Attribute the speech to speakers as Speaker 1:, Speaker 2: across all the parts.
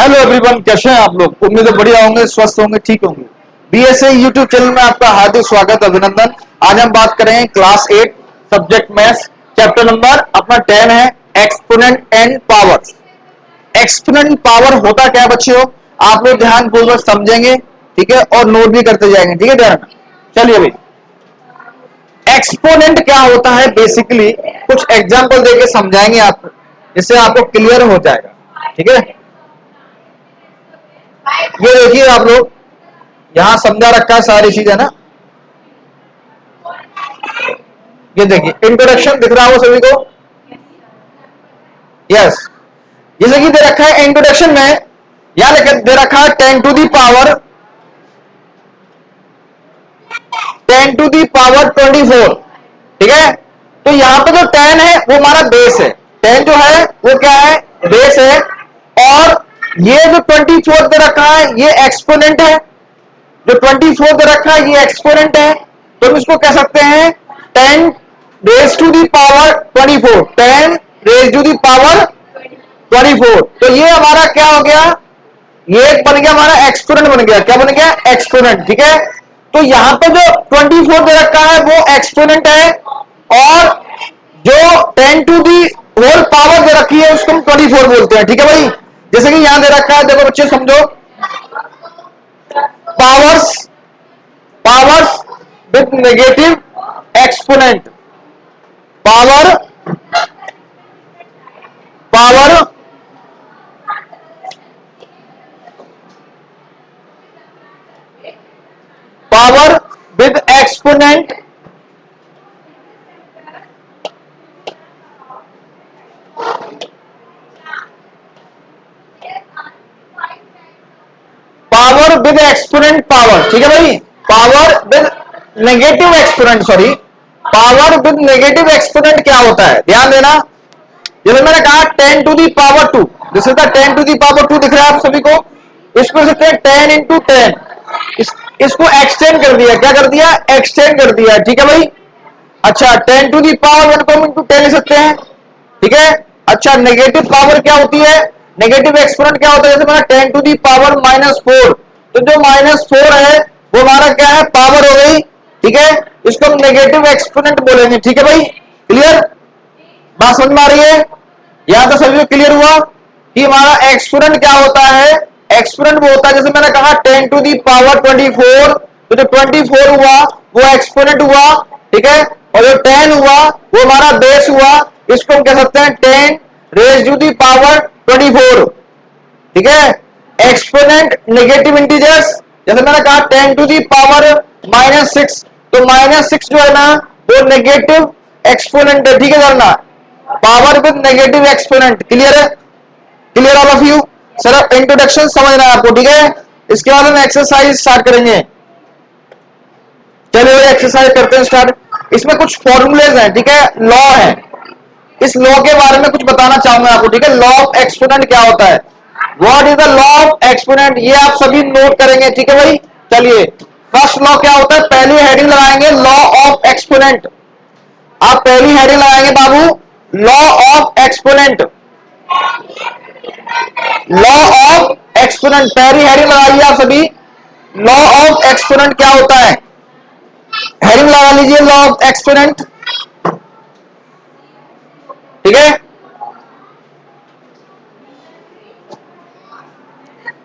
Speaker 1: Hello everyone, कैसे हैं आप लोग। उम्मीद है बढ़िया होंगे, स्वस्थ होंगे, ठीक होंगे। बीएसए यूट्यूब चैनल में आपका हार्दिक स्वागत, अभिनंदन। आज हम बात करेंगे class 8 subject maths, chapter number अपना 10 है, exponent and powers. Exponent power होता क्या है बच्चों, आप लोग ध्यान पूर्वक समझेंगे, ठीक है, और नोट भी करते जाएंगे, ठीक है ध्यान। चलिए भाई, एक्सपोनेंट क्या होता है बेसिकली कुछ एग्जांपल देके समझाएंगे आप, जिससे आपको क्लियर हो जाएगा, ठीक है। ये देखिए आप लोग, यहां समझा रखा है सारी चीजें ना। ये देखिए इंट्रोडक्शन दिख रहा हो सभी को। यस, जैसे कि दे रखा है इंट्रोडक्शन में, यहां दे रखा है 10 टू दी पावर 24, ठीक है। तो यहां पे जो 10 है वो हमारा बेस है, 10 जो है वो क्या है, बेस है। और ये जो 24 दे रखा है ये एक्सपोनेंट है, जो 24 दे रखा है ये एक्सपोनेंट है। तो हम इसको कह सकते हैं 10 raise to the power 24, 10 raise to the power 24। तो ये हमारा क्या हो गया, ये बन गया हमारा एक्सपोनेंट बन गया। क्या बन गया, एक्सपोनेंट, ठीक है। तो यहां पे जो 24 दे रखा है वो एक्सपोनेंट है, और जो 10 टू दी होल पावर दे रखी है उसको हम 24 बोलते हैं, ठीक है भाई। जैसे कि यहां दे रखा है, देखो बच्चे समझो, powers powers with negative exponent, power power power with exponent, power with exponent power, ठीक है भाई। Power with negative exponent, sorry, power with negative exponent क्या होता है, ध्यान देना। जैसे मैंने कहा 10 to the power 2, this is the 10 to the power 2, दिख रहा है आप सभी को। इसको सकते हैं 10 इंटू 10, इसको एक्सटेंड कर दिया, क्या कर दिया, एक्सटेंड कर दिया, ठीक है भाई। अच्छा, 10 टू दी पावर 1 को हम इंटू 10 ले सकते हैं, ठीक है। अच्छा, नेगेटिव पावर क्या होती है, नेगेटिव एक्सपोनेंट क्या होता है, जैसे मैंने 10 टू दी पावर -4, तो जो -4 है वो हमारा क्या है, पावर हो गई, ठीक है। इसको हम नेगेटिव एक्सपोनेंट बोलेंगे, ठीक है भाई। क्लियर, बात समझ में आ रही है। यहां तो सभी को क्लियर हुआ कि हमारा एक्सपोनेंट क्या होता है। एक्सपोनेंट वो होता है, जैसे मैंने कहा 10 टू दी पावर 24, तो जो 24 हुआ वो एक्सपोनेंट हुआ, ठीक है। और जो 10 हुआ वो हमारा बेस हुआ, इसको हम कह सकते हैं 10 रेज टू दी पावर 24, ठीक है। एक्सपोनेंट नेगेटिव इंटीजर्स, जैसे मैंने कहा 10 टू दी पावर -6, तो -6 जो है ना वो नेगेटिव एक्सपोनेंट है, ठीक है करना, power with negative exponent. Clear है, clear all of you. Sir introduction समझना है आपको, ठीक है। इसके बाद हम एक्सरसाइज स्टार्ट करेंगे। चलिए एक्सरसाइज करते हैं स्टार्ट। इसमें कुछ फॉर्मूलेज हैं, ठीक है, लॉ है। इस लॉ के बारे में कुछ बताना चाहूंगा आपको, ठीक है। लॉ ऑफ एक्सपोनेंट क्या होता है, what is the law of exponent, ये आप सभी नोट करेंगे, ठीक है भाई। चलिए, फर्स्ट लॉ क्या होता है, पहली हेडिंग लगाएंगे लॉ ऑफ एक्सपोनेंट। आप पहली हेडिंग लगाएंगे बाबू, law of exponent, law of exponent, पहली हेडिंग लगाइए आप सभी। लॉ ऑफ एक्सपोनेंट क्या होता है, हेडिंग लगा लीजिए लॉ ऑफ एक्सपोनेंट, ठीक है।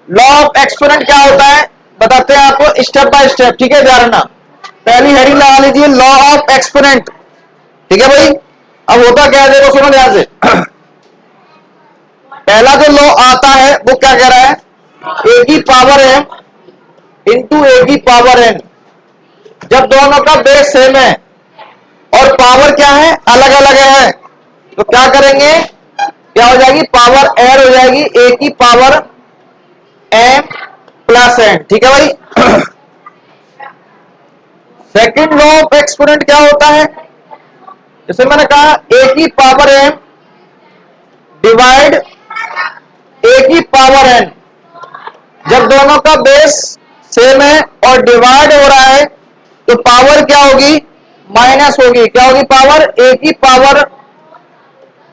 Speaker 1: लॉ ऑफ एक्सपोनेंट क्या होता है बताते हैं आपको स्टेप बाय स्टेप, ठीक है, ध्यान रखना। पहली हेडिंग लगा लीजिए लॉ ऑफ एक्सपोनेंट, ठीक है भाई। अब होता क्या है, देखो सुनो ध्यान से। पहला जो लॉ आता है वो क्या कह रहा है, ए की पावर एम इंटू ए की पावर एन, जब दोनों का बेस सेम है और पावर क्या है, अलग अलग है, तो क्या करेंगे, क्या हो जाएगी, पावर एड हो जाएगी, ए की पावर एम प्लस एन, ठीक है भाई। सेकंड लॉ ऑफ एक्सपोनेंट क्या होता है, जैसे मैंने कहा ए की पावर एम डिवाइड ए की पावर एन, जब दोनों का बेस सेम है और डिवाइड हो रहा है तो पावर क्या होगी, माइनस होगी। क्या होगी, पावर ए की पावर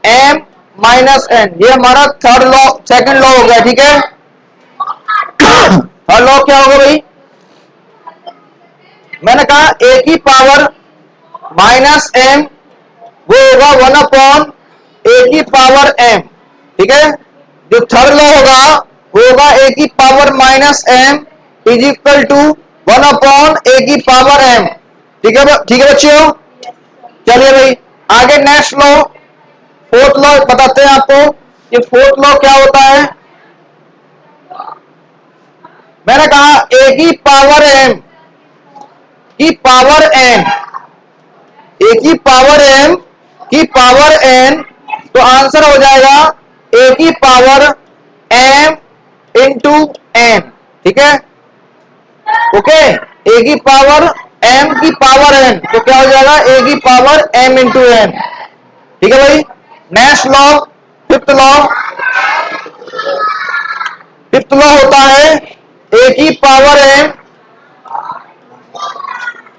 Speaker 1: एम माइनस एन, ये हमारा थर्ड लॉ, सेकंड लॉ हो गया, ठीक है। और लॉग क्या होगा भाई, मैंने कहा ए की पावर माइनस एम वो होगा 1 अपॉन ए की पावर एम, ठीक है। जो थर्ड लॉ होगा वो होगा ए की power minus M is equal to 1 upon A की पावर एम, ठीक है, ठीक है बच्चों। चलिए भाई आगे नेक्स्ट लॉ, फोर्थ लॉ बताते हैं आपको कि फोर्थ लॉ क्या होता है। मैंने कहा ए की पावर एम की पावर एन, ए की पावर एम की पावर एन, तो आंसर हो जाएगा ए की पावर एम इंटू एन, ठीक है। ओके, ए की पावर एम की पावर एन, तो क्या हो जाएगा ए की पावर एम इंटू एन, ठीक है भाई। Next law, fifth law, fifth law होता है ए की पावर एम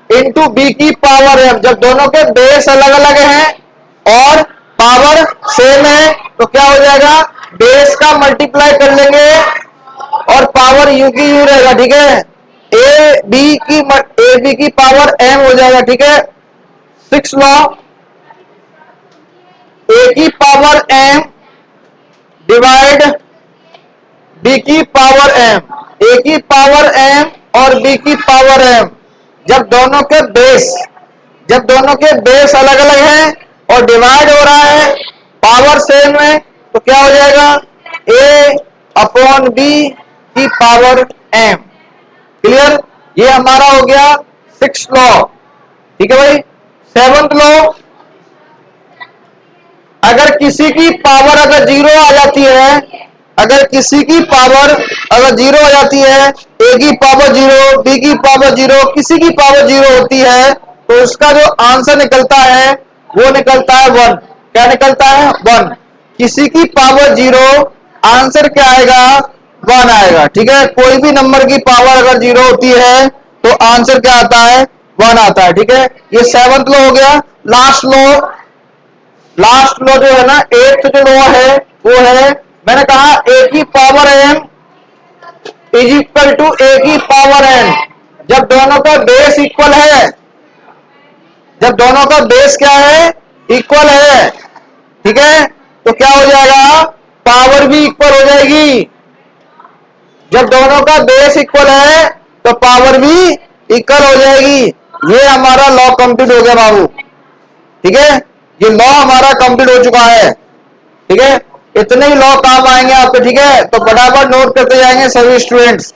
Speaker 1: इंटू बी की पावर एम। जब दोनों के बेस अलग अलग हैं और पावर सेम है तो क्या हो जाएगा, बेस का मल्टीप्लाई कर लेंगे और पावर यू की यू रहेगा, ठीक है। ए बी की पावर एम हो जाएगा, ठीक है। सिक्स लॉ, ए की पावर एम डिवाइड बी की पावर एम, ए की पावर एम और बी की पावर एम, जब दोनों के बेस अलग अलग हैं और डिवाइड हो रहा है पावर सेम है तो क्या हो जाएगा, ए अपॉन बी की पावर एम। क्लियर, ये हमारा हो गया सिक्स लॉ, ठीक है भाई। सेवंथ लॉ, अगर किसी की पावर अगर जीरो आ जाती है, अगर किसी की पावर अगर जीरो आ जाती है, ए की पावर जीरो, बी की पावर जीरो, किसी की पावर जीरो होती है तो उसका जो आंसर निकलता है वो निकलता है 1। क्या निकलता है, 1। किसी की पावर जीरो, आंसर क्या आएगा, 1 आएगा, ठीक है। कोई भी नंबर की पावर अगर जीरो होती है तो आंसर क्या आता है, 1 आता है, ठीक है। ये सेवंथ लॉ हो गया। लास्ट लॉ, लास्ट लॉ जो है ना, एट्थ जो लॉ है वो है, मैंने कहा ए की power M is equal to A की पावर एन। जब दोनों का बेस इक्वल है, जब दोनों का बेस क्या है, इक्वल है, ठीक है, तो क्या हो जाएगा, पावर भी इक्वल हो जाएगी। जब दोनों का बेस इक्वल है तो पावर भी इक्वल हो जाएगी। ये हमारा लॉ कंप्लीट हो गया बाबू, ठीक है। ये लॉ हमारा कंप्लीट हो चुका है, ठीक है। इतने ही लॉ काम आएंगे आपके, ठीक है। तो फटाफट नोट करते जाएंगे सभी स्टूडेंट्स,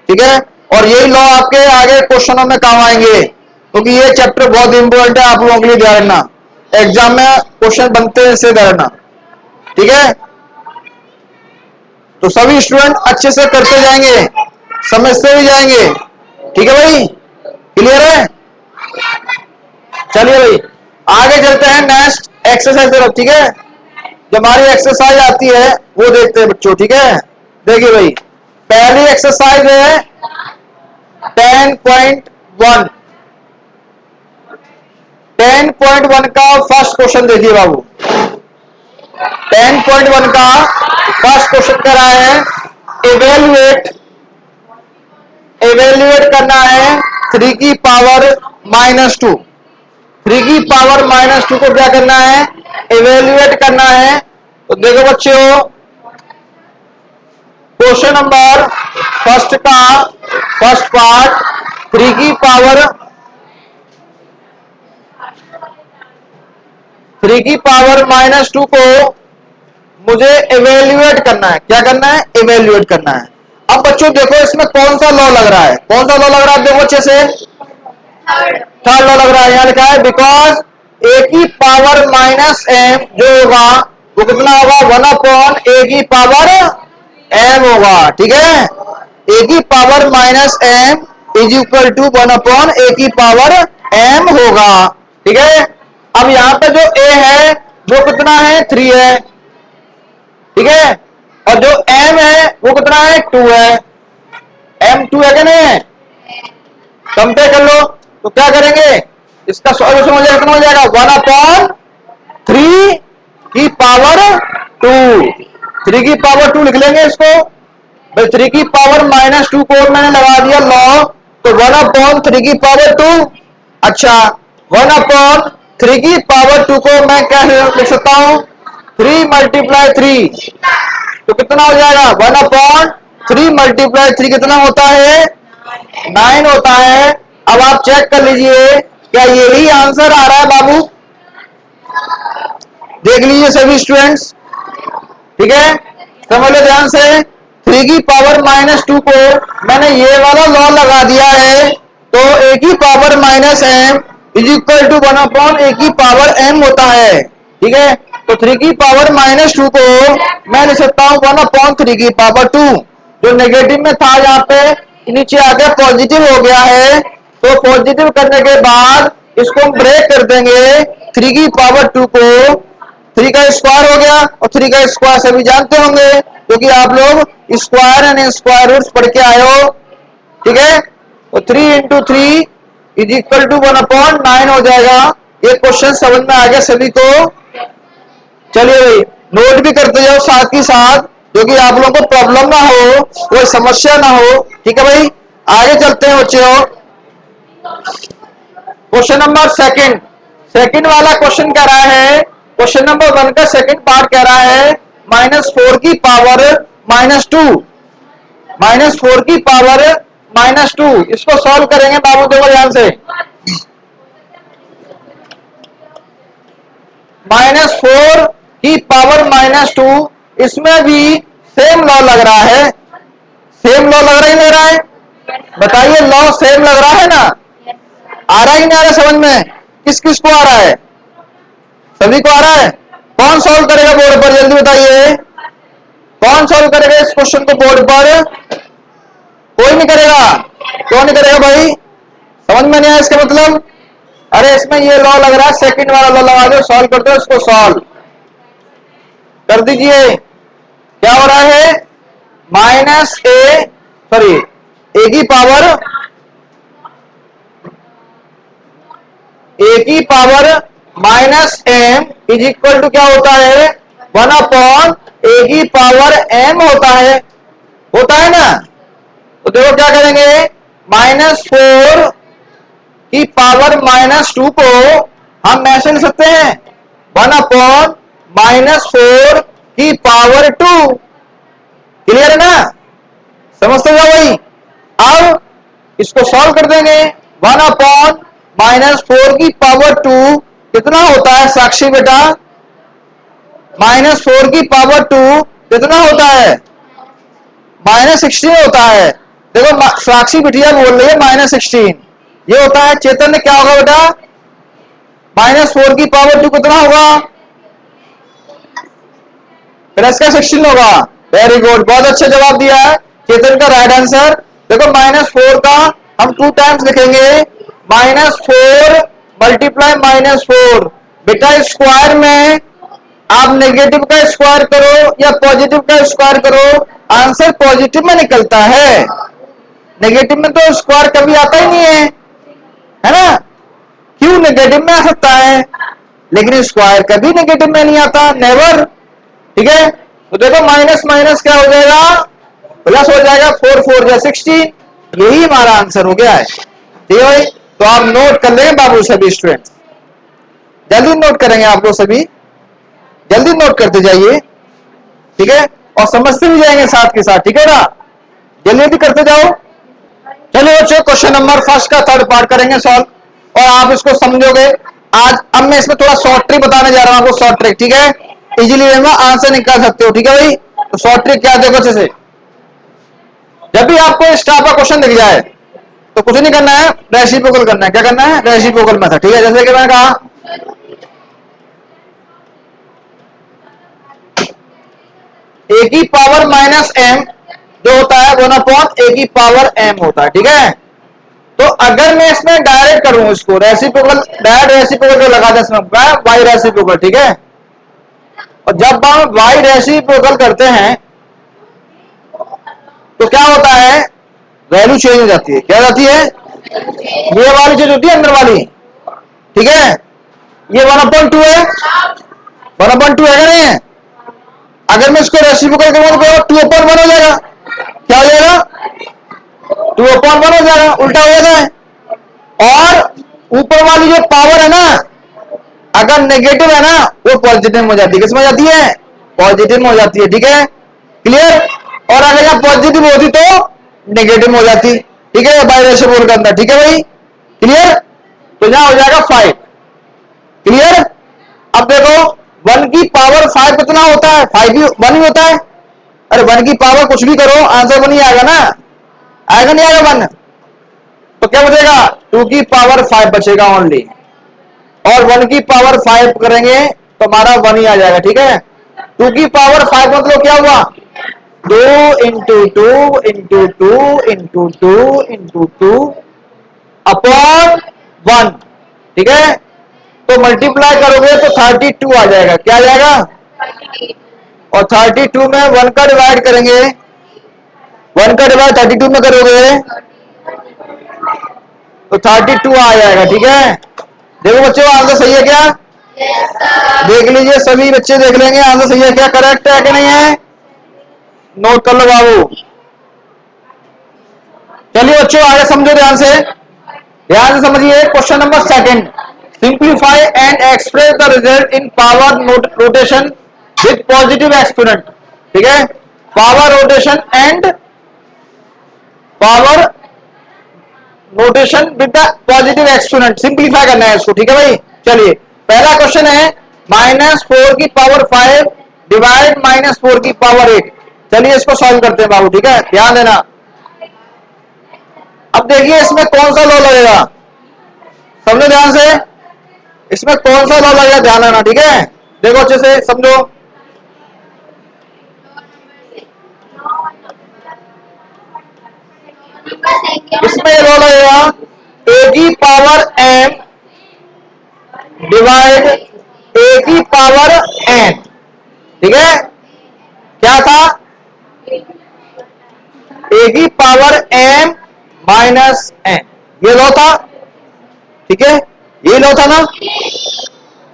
Speaker 1: ठीक है। और यही लॉ आपके आगे क्वेश्चनों में काम आएंगे क्योंकि ये चैप्टर बहुत इंपॉर्टेंट है, आप लोगों के लिए ध्यान रखना, एग्जाम में क्वेश्चन बनते हैं इससे ध्यान रखना, ठीक है। तो सभी स्टूडेंट अच्छे से करते जाएंगे, समझते भी जाएंगे, ठीक है भाई, क्लियर है। चलिए भाई आगे चलते हैं नेक्स्ट एक्सरसाइज तरफ, ठीक है। जो हमारी एक्सरसाइज आती है वो देखते हैं बच्चों, ठीक है। देखिए भाई पहली एक्सरसाइज है 10.1, 10.1 का फर्स्ट क्वेश्चन देखिए बाबू। 10.1 का फर्स्ट क्वेश्चन कर रहा है, इवेल्युएट, इवेल्युएट करना है 3 की पावर -2। 3 की पावर -2 को क्या करना है, इवेल्युएट करना है। तो देखो बच्चों क्वेश्चन नंबर फर्स्ट का फर्स्ट पार्ट, 3 की पावर -2 को मुझे इवेल्युएट करना है। क्या करना है, इवेल्युएट करना है। अब बच्चों देखो इसमें कौन सा लॉ लग रहा है, कौन सा लॉ लग रहा है, देखो अच्छे से, थर्ड लॉ लग रहा है। यहां लिखा है बिकॉज ए की पावर -m जो होगा वो कितना होगा, 1 अपॉन ए की पावर m होगा, ठीक है। ए की power -m is equal to 1 upon A की पावर m होगा, ठीक है। अब यहां पे जो a है वो कितना है, 3 है, ठीक है। और जो m है वो कितना है, 2 है। m 2 है क्या नहीं, कंपेयर कर लो। तो क्या करेंगे, इसका सॉल्यूशन हो जाएगा, कितना हो जाएगा, 1 अपॉन 3 की पावर 2, 3 की पावर 2 लिख लेंगे इसको, भाई 3 की पावर -2 को मैंने लगा दिया लॉ, तो 1/3 की पावर 2। अच्छा 1/3 की पावर 2 को मैं कैसे लिख सकता हूं, 3 × 3, तो कितना हो जाएगा 1/3 × 3 कितना होता है, 9 होता है। अब आप चेक कर लीजिए क्या यही आंसर आ रहा है बाबू, देख लीजिए सभी स्टूडेंट्स, ठीक है, समझ लो ध्यान से। 3 की पावर -2 को मैंने ये वाला लॉ लगा दिया है, तो a की power -m is equal to 1/a की पावर m होता है, ठीक है। तो 3 की पावर -2 को मैं लिख सकता हूं 1/3 की पावर 2, जो नेगेटिव में था यहाँ पे नीचे आके पॉजिटिव हो गया है, तो पॉजिटिव करने के बाद इसको हम ब्रेक कर देंगे, 3 की पावर 2 को 3 का स्क्वायर हो गया, और 3 का स्क्वायर सभी जानते होंगे क्योंकि आप लोग स्क्वायर एंड स्क्वायर रूट्स पढ़ के आए हो, ठीक है। तो 3 × 3 इज इक्वल टू 1/9 हो जाएगा। ये क्वेश्चन समझ में आ गया सभी को। चलिए भाई नोट भी करते जाओ साथ ही साथ, क्योंकि आप लोगों को प्रॉब्लम ना हो, कोई समस्या ना हो, ठीक है भाई। आगे चलते हैं बच्चों, क्वेश्चन नंबर सेकंड वाला क्वेश्चन कह रहा है, क्वेश्चन नंबर 1 का सेकंड पार्ट कह रहा है -4 की पावर -2, -4 की पावर -2, इसको सॉल्व करेंगे बाबू, देखो ध्यान से। -4 की पावर -2, इसमें भी सेम लॉ लग रहा है, सेम लॉ लग रहा ही नहीं रहा है, बताइए लॉ सेम लग रहा है ना, आ रहा ही नहीं आ रहा समझ में, किस किस को आ रहा है, सभी को आ रहा है। कौन सॉल्व करेगा बोर्ड पर, जल्दी बताइए, कौन सॉल्व करेगा इस क्वेश्चन को बोर्ड पर, कोई नहीं करेगा, क्यों नहीं करेगा भाई, समझ में नहीं आया इसका मतलब, अरे इसमें ये लॉ लग रहा है, सेकंड वाला लॉ लगा दो, सॉल्व कर दो, इसको सॉल्व कर दीजिए। क्या हो रहा है, ए की power -m is equal to क्या होता है, 1/a की पावर m होता है ना। तो देखो क्या करेंगे, -4 की पावर -2 को हम ऐसे लिख सकते हैं 1/-4 की पावर 2, क्लियर है ना, समझते हो भाई। अब इसको सॉल्व कर देंगे, 1/-4 की पावर 2 कितना होता है साक्षी बेटा, -4 की पावर 2 कितना होता है, -16 होता है। देखो साक्षी बिटिया बोल रही है -16, ये होता है। चेतन क्या होगा बेटा, -4 की पावर 2 कितना होगा, प्लस का 16 होगा। वेरी गुड, बहुत अच्छा जवाब दिया है चेतन का, राइट आंसर। देखो -4 का हम 2 टाइम्स लिखेंगे, -4 मल्टीप्लाई -4, बेटा स्क्वायर में आप नेगेटिव का स्क्वायर करो या पॉजिटिव का स्क्वायर करो, आंसर पॉजिटिव में निकलता है, नेगेटिव में तो स्क्वायर कभी आता ही नहीं है ना। क्यों, नेगेटिव में आ सकता है लेकिन स्क्वायर कभी नेगेटिव में नहीं आता, नेवर, ठीक है। तो देखो माइनस माइनस क्या हो जाएगा, प्लस हो जाएगा, 4 4 जा 16, यही हमारा आंसर हो गया है, ठीक है भाई। तो आप नोट कर लेंगे बाबू, सभी स्टूडेंट्स जल्दी नोट करेंगे, आप लोग सभी जल्दी नोट करते जाइए, ठीक है, और समझते भी जाएंगे साथ के साथ, ठीक है ना, जल्दी भी करते जाओ। चलिए बच्चों क्वेश्चन नंबर फर्स्ट का थर्ड पार्ट करेंगे सॉल्व, और आप इसको समझोगे आज। अब मैं इसमें थोड़ा शॉर्ट ट्रिक बताने जा रहा हूं आपको, शॉर्ट ट्रिक, ठीक है, इजीली आंसर निकाल सकते हो, ठीक है भाई। तो शॉर्ट ट्रिक क्या, देखो अच्छे से, जब भी आपको स्टार का क्वेश्चन दिख जाए तो कुछ नहीं करना है, रेसिप्रोकल करना है। क्या करना है, रेसिप्रोकल मेथड, ठीक है। जैसे कि मैंने कहा a की पावर -m जो होता है 1/a की पावर m होता है, ठीक है। तो अगर मैं इसमें डायरेक्ट करूं इसको रेसिप्रोकल, डायरेक्ट रेसिप्रोकल लगा दें इसमें वाई रेसिप्रोकल, ठीक है। और जब हम वाई रेसिप्रोकल करते हैं तो क्या होता है, वैल्यू चेंज हो जाती है, क्या जाती है, ये वाली चीज होती है अंदर वाली, ठीक है। ये 1/2 है, 1/2 है क्या नहीं है, अगर मैं इसको रेसिप्रोकल करूंगा तो 2/1 हो जाएगा, 2/1 हो जाएगा, उल्टा हो जाता है। और ऊपर वाली जो पावर है ना, अगर नेगेटिव है ना वो पॉजिटिव में हो जाती है। किसमें हो जाती है? पॉजिटिव में हो जाती है। ठीक है, क्लियर। और अगर यहाँ पॉजिटिव होती तो नेगेटिव में हो जाती। ठीक है, बाई रेशियो रूल के अंदर। ठीक है भाई, क्लियर। तो यहां हो जाएगा 5। क्लियर। अब देखो 1 की पावर 5 कितना होता है? 5 भी 1 ही होता है। अरे 1 की पावर कुछ भी करो आंसर 1 ही आएगा ना, आएगा नहीं आएगा 1? तो क्या बचेगा? 2 की पावर 5 बचेगा ओनली। और 1 की पावर 5 करेंगे तो हमारा 1 ही आ जाएगा। ठीक है, 2 की पावर 5 मतलब क्या हुआ? 2 into 2 into 2 into 2 into 2 upon 1। ठीक है, तो मल्टीप्लाई करोगे तो 32 आ जाएगा। क्या आ जाएगा? और 32 में 1 का डिवाइड करेंगे, 1 का डिवाइड 32 में करोगे तो 32 आ जाएगा। ठीक है, देखो बच्चों आंसर सही है क्या? देख लीजिए, सभी बच्चे देख लेंगे आंसर सही है क्या, करेक्ट है कि नहीं है। नोट कर लो बाबू। चलिए बच्चों आगे समझो ध्यान से, ध्यान से समझिए। Question number 2, simplify and express the result in power rotation with positive exponent. ठीक है, power rotation and power notation with the positive exponent, simplify करना है इसको। ठीक है भाई, चलिए पहला क्वेश्चन है -4 की पावर 5 डिवाइड -4 की पावर 8। चलिए इसको सॉल्व करते हैं बाबू। ठीक है, ध्यान देना। अब देखिए इसमें कौन सा लॉ लगेगा, समझो ध्यान से। इसमें कौन सा लॉ लगेगा ध्यान देना। ठीक है, देखो अच्छे से समझो। इसमें लॉ लगेगा ए की पावर m डिवाइड ए की पावर n। ठीक है, क्या था? ए की पावर m माइनस n, ये लॉ था। ठीक है, ये लॉ था ना,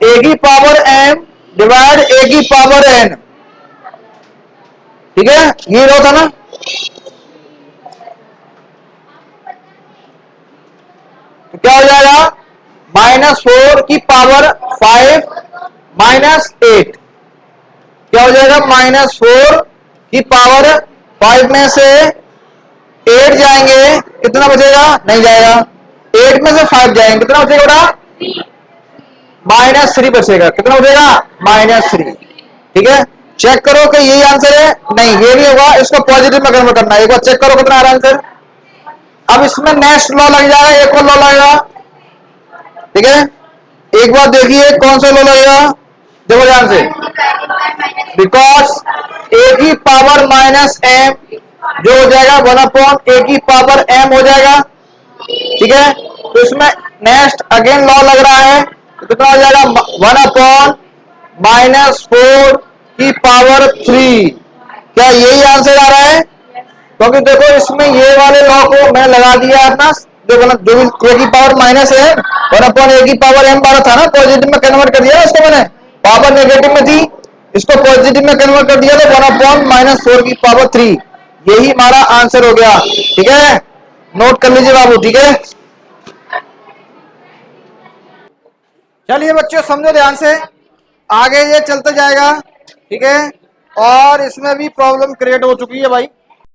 Speaker 1: ए की पावर m डिवाइड ए की पावर n। ठीक है, ये लॉ था ना। तो क्या हो जाएगा? -4 की पावर 5 -8। क्या हो जाएगा? -4 की पावर 5 में से 8 जाएंगे, कितना बचेगा? नहीं जाएगा। 8 में से 5 जाएंगे, कितना बचेगा? -3 बचेगा। कितना बचेगा? -3। ठीक है, चेक करो कि यही आंसर है। नहीं, ये नहीं होगा, इसको पॉजिटिव में कन्वर्ट करना है। एक बार चेक करो कितना आ रहा आंसर। अब इसमें नेक्स्ट लॉ लग जाएगा, एक और लॉ लगेगा। ठीक है, एक बार देखिए कौन सा लॉ लगेगा, देखो ध्यान से। बिकॉज ए की पावर -m जो हो जाएगा 1 ए की पावर m हो जाएगा। ठीक है, तो इसमें नेक्स्ट अगेन लॉ लग रहा है, तो कितना हो जाएगा? 1/-4 की पावर 3। क्या यही आंसर आ रहा है? क्योंकि देखो इसमें ये वाले लॉ को मैं लगा दिया अपना, देखो ना, जो भी ए की पावर माइनस है 1/a की पावर m बारह था ना, पॉजिटिव में कन्वर्ट कर दिया इसको मैंने। पावर नेगेटिव में थी, इसको पॉजिटिव में कन्वर्ट कर दिया तो 1/-4 की पावर 3, यही हमारा आंसर हो गया। ठीक है, नोट कर लीजिए बाबू। ठीक है, चलिए बच्चों समझो ध्यान से, आगे ये चलते जाएगा। ठीक है, और इसमें भी प्रॉब्लम क्रिएट हो चुकी है भाई।